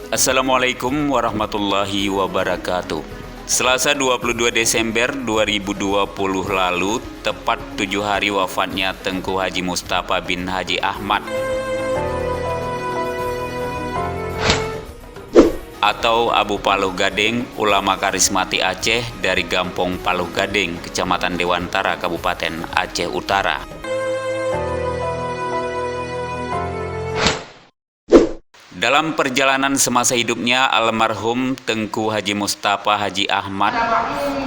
Assalamualaikum warahmatullahi wabarakatuh. Selasa 22 Desember 2020 lalu, tepat 7 hari wafatnya Tengku Haji Mustafa bin Haji Ahmad atau Abu Paluh Gading, ulama karismati Aceh dari Gampong Paluh Gading, Kecamatan Dewantara, Kabupaten Aceh Utara. Dalam perjalanan semasa hidupnya, almarhum Tengku Haji Mustafa Haji Ahmad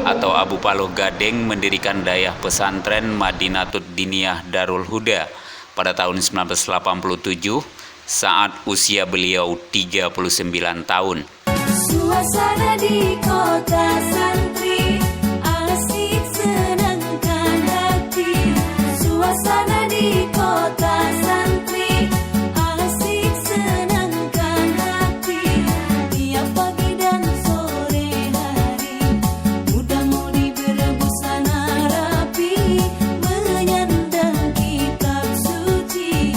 atau Abu Paluh Gading mendirikan dayah pesantren Madinatud Diniyah Darul Huda pada tahun 1987 saat usia beliau 39 tahun. Suasana di kota santri asik senangkan hati. Suasana di kota santri asik senangkan hati. Tiap pagi dan sore hari muda-mudi berbusana rapi menyandang kitab suci.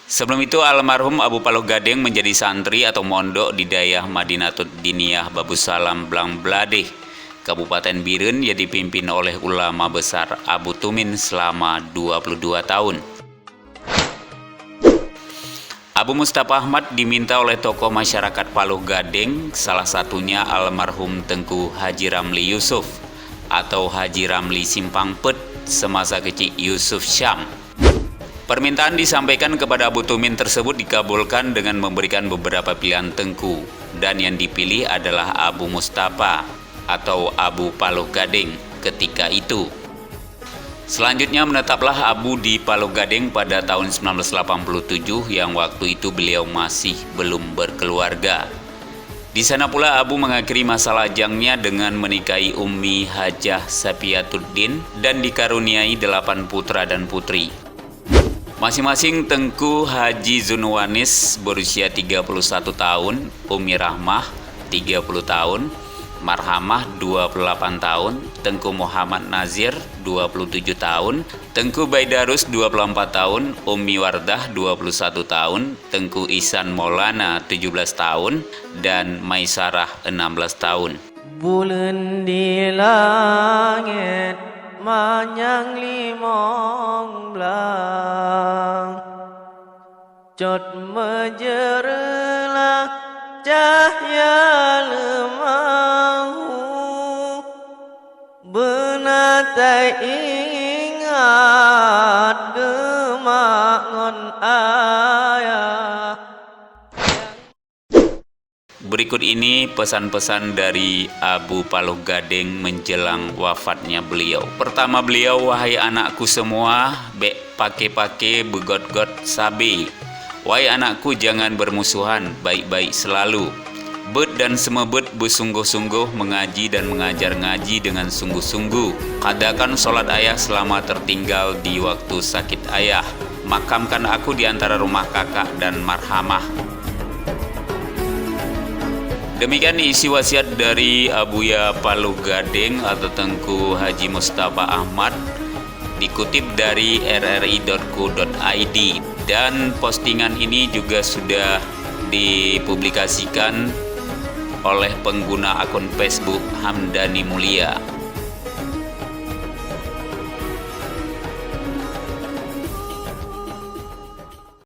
Sebelum itu, almarhum Abu Paluh Gading menjadi santri atau mondok di dayah Madinatud Diniyah Babussalam Blangbladeh, Kabupaten Biren, yang dipimpin oleh ulama besar Abu Tumin selama 22 tahun. Abu Mustafa Ahmad diminta oleh tokoh masyarakat Paluh Gading, salah satunya almarhum Tengku Haji Ramli Yusuf atau Haji Ramli Simpangpet semasa kecil Yusuf Syam. Permintaan disampaikan kepada Abu Tumin tersebut dikabulkan dengan memberikan beberapa pilihan Tengku, dan yang dipilih adalah Abu Mustafa atau Abu Paluh Gading ketika itu. Selanjutnya menetaplah Abu di Paluh Gading pada tahun 1987 yang waktu itu beliau masih belum berkeluarga. Di sana pula Abu mengakhiri masa lajangnya dengan menikahi Ummi Hajah Safiatuddin dan dikaruniai 8 putra dan putri. Masing-masing Tengku Haji Zunwanis berusia 31 tahun, Umi Rahmah 30 tahun, Marhamah 28 tahun, Tengku Muhammad Nazir 27 tahun, Tengku Baidarus 24 tahun, Umi Wardah 21 tahun, Tengku Ihsan Maulana 17 tahun, dan Maisarah 16 tahun. Bulan di langit manyang limong belang, jod menjerelah cahaya lemah, benatai ingat gemangon ayah. Berikut ini pesan-pesan dari Abu Paluh Gading menjelang wafatnya beliau. Pertama beliau, wahai anakku semua, bek pake-pake begot-got sabi. Wahai anakku, jangan bermusuhan, baik-baik selalu. Bet dan semebet bersungguh-sungguh mengaji dan mengajar ngaji dengan sungguh-sungguh. Adakan sholat ayah selama tertinggal di waktu sakit ayah. Makamkan aku di antara rumah kakak dan marhamah. Demikian isi wasiat dari Abuya Paluh Gading atau Tengku Haji Mustafa Ahmad, dikutip dari rri.co.id, dan postingan ini juga sudah dipublikasikan oleh pengguna akun Facebook Hamdani Mulia.